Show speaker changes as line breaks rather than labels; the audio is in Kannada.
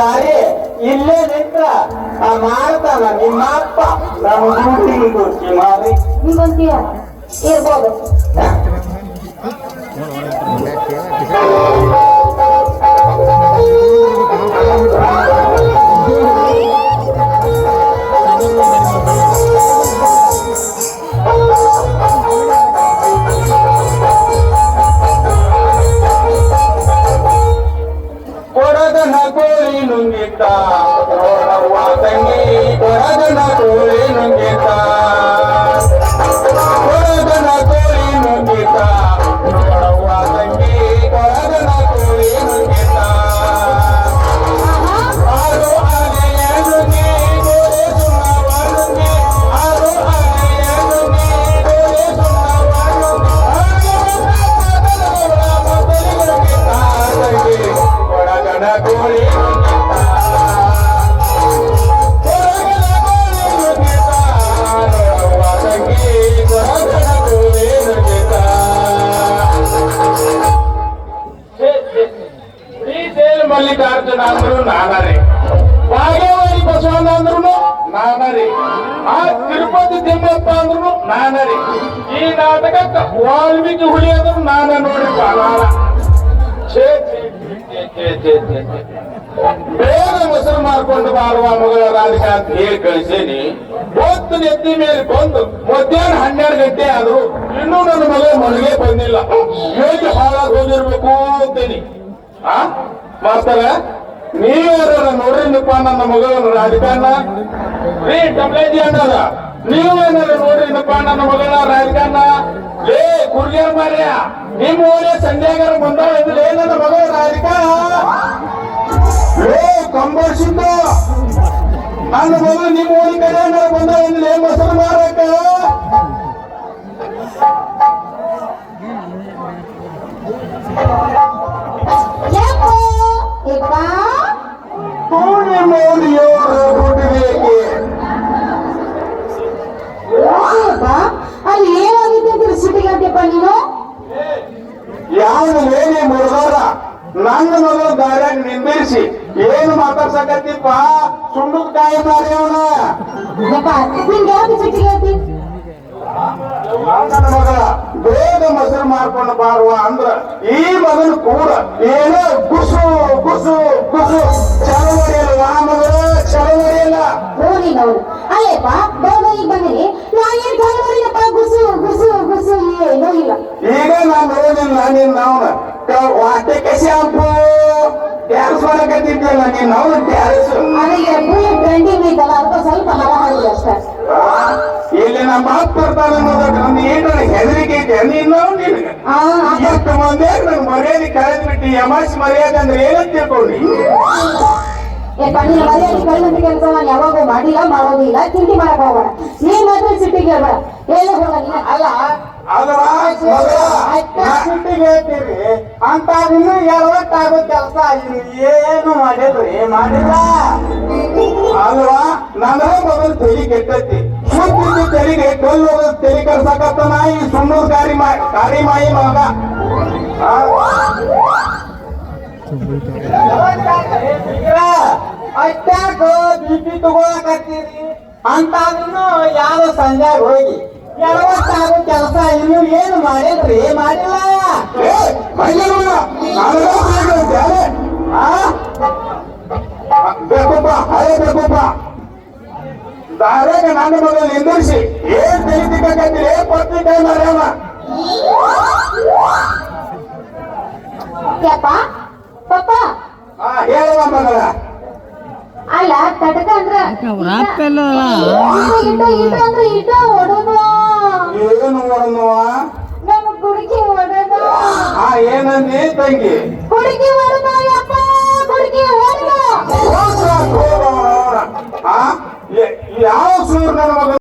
ದಾರಿ ಇಲ್ಲೇ ನಿಂತ ಮಾಡ್ತಾನ ನಿಮ್ಮ ಅಪ್ಪ ನಮ್ಮ ಡ್ಯೂಟಿಗೆ ಕೊಡ್ತಿ ಮಾರಿ
ನಿಮ್ಮಂತೀಯ ಇರ್ಬೋದು.
ಕೊಡದನ ಕೋಳಿ ನುಂಗಿತ ನೋಡವ್ವ ತಂಗಿ ಕೊಡದನ ಕೋಳಿ ನುಂಗಿತ ಕೊಡದನ ಕೋಳಿ ನುಂಗಿತ ನೋಡವ್ವ ತಂಗಿ ಕೊಡದನ ಕೋಳಿ ನುಂಗಿತ ಆರು ಆನೆಯ ನುಂಗಿ ಗೋಡೆ ಸುಣ್ಣವ ನುಂಗಿ ಆರು ಆನೆಯ ನುಂಗಿ ಗೋಡೆ ಸುಣ್ಣವ ನುಂಗಿ ತಂಗಿ ಕೊಡಗನ ಕೋಳಿ ಮಲ್ಲಿಕಾರ್ಜುನ ಅಂದ್ರು ನಾನರೇ ಬಾಗೇವಾಡಿ ಬಸವಣ್ಣ ಅಂದ್ರು ನಾನರೇ ಆ ತಿರುಪತಿ ತಿಮ್ಮಪ್ಪ ಅಂದ್ರು ನಾನರೇ ಈ ನಾಟಕಕ್ಕೆ ವಾಲ್ಮೀಕಿ ಹುಲಿ ಅಂದ್ರು ನಾನ ನೋಡಿ ಬಾಲಾಳ ಬೇಗ ಮೊಸರು ಮಾರ್ಕೊಂಡು ಬಾರುವ ಮಗಳ ರಾಧಿಕಾ ಅಂತ ಹೇಳಿ ಕಳಿಸೇನಿ. ಹೊತ್ತು ನೆತ್ತಿ ಮೇಲೆ ಬಂದು ಮಧ್ಯಾಹ್ನ 12 ಗಂಟೆ ಆದ್ರು ಇನ್ನೂ ನನ್ನ ಮಗ ಮನೆಗೆ ಬಂದಿಲ್ಲ. ಹೇಗೆ ಹಾಳಾಗಿ ಹೋಗಿರ್ಬೇಕು ಅಂತೀನಿ. ಮಾಸ್ತರ ನೀವ್ಯಾರ ನೋಡ್ರಿನಪ್ಪ ನನ್ನ ಮಗಳನ್ನ ರಾಧಿಕಾನ ರೀ ಟಮ್ಲೇಜಿ ಅನ್ನದ ನೀವೇನಾರ ನೋಡ್ರಿನಪ್ಪ ನನ್ನ ಮಗಳನ್ನ ರಾಧಿಕಾನ ಲೇ ಕುರ್ಗಿಯರ್ ಮಾರ್ಯ ನಿಮ್ಮ ಓಣೆ ಸಂಧ್ಯಾಗಾರ ಬಂದಾಳ ಅಂದ್ರೆ ನನ್ನ ಮಗಳ ರಾಧಿಕಾ ಲೇ ಕಂಬರ್ಸಿದ್ದ ನನ್ನ ಮಗಳು ನಿಮ್ಮ ಓಣಿ ಕಡೆ ಏನಾರ ಬಂದಾಳ ಅಂದ್ರೆ ಮೊಸರು ಮಾರಕ
ಅಲ್ಲಿ ಏನಾಗಿದ್ದೆ ಸಿಟಿಗಂಟೆಪ್ಪ ನೀನು
ಯಾವ ಏನೇ ಮುರುಗಾರ ನನ್ನ ಮಗಳು ದಾರ್ಯಾಗ ನಿಂದಿರಿಸಿ ಏನು ಮಾತಾಡ್ಸಕತ್ತಿಪ್ಪ ಸುಂಡದ ಕಾಯಿ ಮಾರಿ ಅವನ
ನಿಂಗೆ ಯಾವ್ದು ಸಿಟಿಗಂಟಿ
ನನ್ನ ಮಗಳ ಬೇಗ ಮೊಸರು ಮಾಡ್ಕೊಂಡು ಬಾರುವ ಅಂದ್ರ ಈ ಮಗನು ಕೂಡ ಏನೋ ಗುಸು ಗುಸು ಗುಸು ಚಳವಳಿಯಲ್ಲ ಆ ಮಗಳ ಚಳವಳಿಯಲ್ಲ
ಹೋಗಿನವನು ಅಲ್ಲೇಪ್ಪ ಈಗ ಬಂದಿರಿ ನಾನೇನ್ ಚಳವಳಿಯಪ್ಪ ಗುಸು ಗುಸು ಗುಸು ಏನೂ ಇಲ್ಲ.
ಈಗ ನಾನು ನೋಡಿಲ್ಲ ನಿನ್ನ ಅವನ ವಾಟಕ್ಕೆ ಶಾಂಪು ಟ್ಯಾರಿಸ್ ಮಾಡಕತ್ತಿದ್ದಲ್ಲ ನೀನ್ ಅವನು ಟ್ಯಾರಿಸ್
ಅದಕ್ಕೆ ಟ್ರೆಂಡಿಂಗ್ ಐತಲ್ಲ ಅದಕ್ಕೆ ಸ್ವಲ್ಪ ಹಲ ಹಾಡಿಲ್ಲ ಅಷ್ಟೇ.
ಇಲ್ಲಿ ನಮ್ಮ ಮಾತು ಬರ್ತಾನೆ ಅನ್ನೋದಕ್ಕೆ ಏನಾರ ಹೆದರಿಕೆ ಐತೆ ನೀನು ನಿನಗೆ ಎಷ್ಟು ಮಂದಿ ನನ್ ಮರ್ಯಾದೆ ಕಳೆದ್ಬಿಟ್ಟು ಯಮಾಸಿ ಮರ್ಯಾದೆ ಅಂದ್ರೆ ಏನಂತ ತಿಳ್ಕೊಂಡಿ
ನಿನ್ನ ಮರ್ಯಾದೆ ಕಳೆದಂತ ಕೆಲಸ ನಾನು ಯಾವಾಗೂ ಮಾಡಿಲ್ಲ ಮಾಡೋದಿಲ್ಲ ಚಿಂತೆ ಮಾಡಕ್ ಹೋಗೋಣ ನೀನ್ ಮಾತ್ರ ಸಿಟ್ಟಿಗೆ ಹೇಳ್ಬೇಡ ಹೇಳ ಹೋಗ
ಅಲ್ಲ ಅಲ್ವಾ ಸಿಟ್ಟಿಗೆ ಹೇಳ್ತೀರಿ ಅಂತ ಇನ್ನು ಎಳವಟ್ಟಾಗೋ ಕೆಲಸ ಏನು ಮಾಡಿದ್ರಿ ಮಾಡಿಲ್ಲ ಅಲ್ವಾ ನನ್ನ ಮೊದಲು ತೆಲಿ ಕೆಟ್ಟೈತಿ ಸುತ್ತಿದ್ದು ತೆಲಿಗೆ ಕಲ್ಲು ಹೋಗೋದು ತೆಲಿ ಕರ್ಸಕತ್ತ ಈ ಸುಣ್ಣದ ಕಾರಿ ಮಾಯಿ ಮಗ ಅಷ್ಟಾಕ ಬಿಪಿ ತಗೊಳಕತ್ತೀರಿ ಅಂತ ಯಾವ ಸಂಜಾಗ ಹೋಗಿ ಎಳವಟ್ಟಾಗೋ ಕೆಲಸ ಇನ್ನು ಏನು ಮಾಡಿದ್ರಿ ಮಾಡಿಲ್ಲ ಬೇಕಪ್ಪ ಹಳೆ ಬೇಕಪ್ಪ ದಾರ್ಯಾಗ ನನ್ನ ಮಗಳು ನಿಂದಿರಿಸಿ ಏನ್ ತಿಳಿದಿಕ್ಕತ್ತೀರಿ ಪತ್ರಿಕೆ ಮಾಡ್ಯಾವ ಹೇಳುವ ಮಗಳ
ಅಲ್ಲ ತಟಕ ಅಂದ್ರ
ಏನು ಮಾಡೋದು
ನಮ್ಮ ಕುಡಿಕೆ ಹೊಡೆದ
ಏನಂದಿ ತಂಗಿ
ಕುಡಿಕೆ ಹೊಡೆದ ಯಪ್ಪ ಕುಡಿಕೆ ಹೊಡೆದ
ಯಾವ ಸೂರ್ ನನ್ನ ಮಗ